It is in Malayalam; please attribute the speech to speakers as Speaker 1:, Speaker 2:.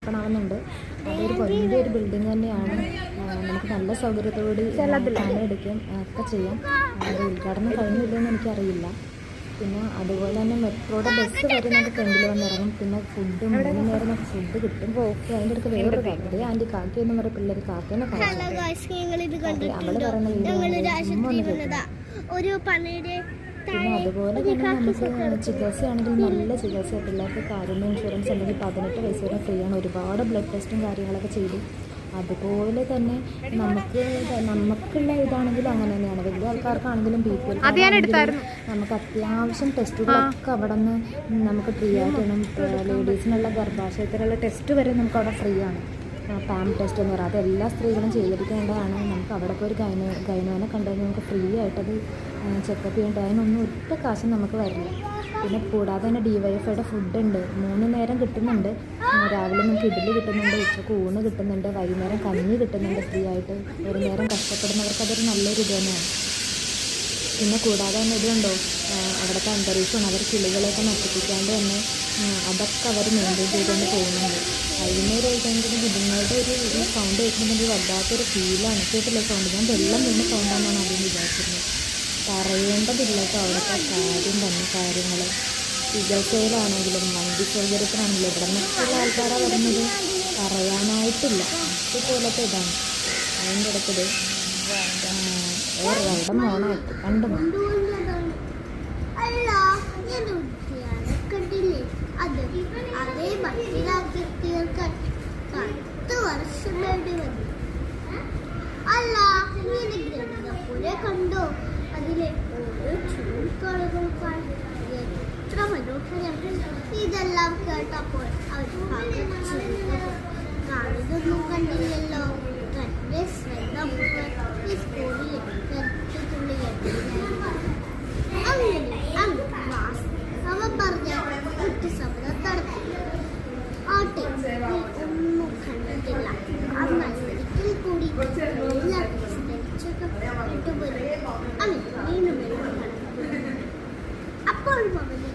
Speaker 1: ഓപ്പൺ ആവുന്നുണ്ട്. അതൊരു വലിയൊരു ബിൽഡിംഗ് തന്നെയാണ്. നമുക്ക് നല്ല സൗകര്യത്തോടെ പണിയെടുക്കും ഒക്കെ ചെയ്യാം. അത് ഉദ്ഘാടനം കഴിഞ്ഞില്ലെന്ന് എനിക്കറിയില്ല. പിന്നെ അതുപോലെ തന്നെ മെട്രോയുടെ ബസ് വരെ നമുക്ക് ഫ്രണ്ടിൽ വന്നിറങ്ങും. പിന്നെ ഫുഡ് 3 നേരം നമുക്ക് ഫുഡ് കിട്ടും. അതിൻ്റെ അടുത്ത് വേറൊരു കാക്കത് ആൻറ്റി കാക്ക എന്ന് പറയുന്ന പിള്ളേർ കാക്കേനെ അവള് പറയുന്നത്. പിന്നെ അതുപോലെ തന്നെ നമുക്ക് ചികിത്സ ആണെങ്കിൽ നല്ല ചികിത്സ. പിള്ളേർക്ക് കാരുണ്യ ഇൻഷുറൻസ് ഉണ്ടെങ്കിൽ 18 വയസ്സ് വരെ ഫ്രീ ആണ്. ഒരുപാട് ബ്ലഡ് ടെസ്റ്റും കാര്യങ്ങളൊക്കെ ചെയ്തു. അതുപോലെ തന്നെ നമുക്കുള്ള ഇതാണെങ്കിലും അങ്ങനെ തന്നെയാണ്. വലിയ ആൾക്കാർക്കാണെങ്കിലും BP നമുക്ക് അത്യാവശ്യം ടെസ്റ്റുകളൊക്കെ അവിടെ നിന്ന് നമുക്ക് ഫ്രീ ആയിട്ട് വേണം. ലേഡീസിനുള്ള ഗർഭാശയത്തിലുള്ള ടെസ്റ്റ് വരെ നമുക്ക് അവിടെ ഫ്രീ ആണ്. പാം ടെസ്റ്റ് എന്ന് പറയുന്നത് അതെല്ലാ സ്ത്രീകളും ചെയ്തിരിക്കേണ്ടതാണ്. നമുക്ക് അവിടെ പോയി ഒരു ഗൈനോനെ കണ്ടുകഴിഞ്ഞാൽ നമുക്ക് ഫ്രീ ആയിട്ടത് ചെക്കപ്പ് ചെയ്യേണ്ടത്. അതിനൊന്നും ഒറ്റ കാശും നമുക്ക് വരില്ല. പിന്നെ കൂടാതെ തന്നെ DYFIയുടെ ഫുഡുണ്ട്. 3 നേരം കിട്ടുന്നുണ്ട്. രാവിലെ നമുക്ക് ഇഡ്ഡലി കിട്ടുന്നുണ്ട്, ഉച്ചക്ക് ഊണ് കിട്ടുന്നുണ്ട്, വൈകുന്നേരം കഞ്ഞി കിട്ടുന്നുണ്ട് ഫ്രീ ആയിട്ട്. ഒരു നേരം കഷ്ടപ്പെടുന്നവർക്ക് അതൊരു നല്ലൊരു ഇത് തന്നെയാണ്. പിന്നെ കൂടാതെ തന്നെ ഇതുണ്ടോ അവിടുത്തെ അന്തരീക്ഷമാണ്. അവർ കിളികളെയൊക്കെ നശിപ്പിക്കാണ്ട് തന്നെ അതൊക്കെ അവർ മെയിൻറ്റെയിൻ ചെയ്തുകൊണ്ട് പോകുന്നുണ്ട്. വൈകുന്നേരം ആയിക്കഴിഞ്ഞിട്ട് ഇതുങ്ങളുടെ ഒരു സൗണ്ട് കേൾക്കുന്നുണ്ടെങ്കിൽ വല്ലാത്തൊരു ഫീലാണ്. കേട്ടില്ല സൗണ്ട്? ഞാൻ വെള്ളം വീണ് സൗണ്ടാണെന്നാണ് ആദ്യം വിചാരിച്ചിരുന്നത്. പറയേണ്ടതില്ല കേട്ടോ അവിടുത്തെ കാര്യം തന്നെ. കാര്യങ്ങൾ ചികിത്സയിലാണെങ്കിലും വണ്ടി സൗകര്യത്തിനാണെങ്കിലും ഇവിടെ നിന്നൊക്കെയുള്ള ആൾക്കാരാണ് വരുന്നത്. പറയാനായിട്ടില്ല. അതുപോലത്തെ ഇതാണ്. അതിൻ്റെ ഇടയ്ക്കത് അവിടെ മോണായിട്ട് കണ്ടു.
Speaker 2: കണ്ടോ? അതിലെ ഓരോ ചൂടുകളുകൾ എത്ര മനോഹരമാണ്. ഇതെല്ലാം കേട്ടപ്പോൾ അവർ ഇതൊന്നും കണ്ടില്ലല്ലോ. തന്റെ ശ്രദ്ധ മുഴുവൻ ഈ സ്കൂളിൽ അവ പറഞ്ഞ കുറ്റസമ്മതം നടത്തി. ആട്ടെ, ഒന്നും കണ്ടിട്ടില്ല. അന്ന് ഒരിക്കൽ കൂടി അപ്പോൾ അവന്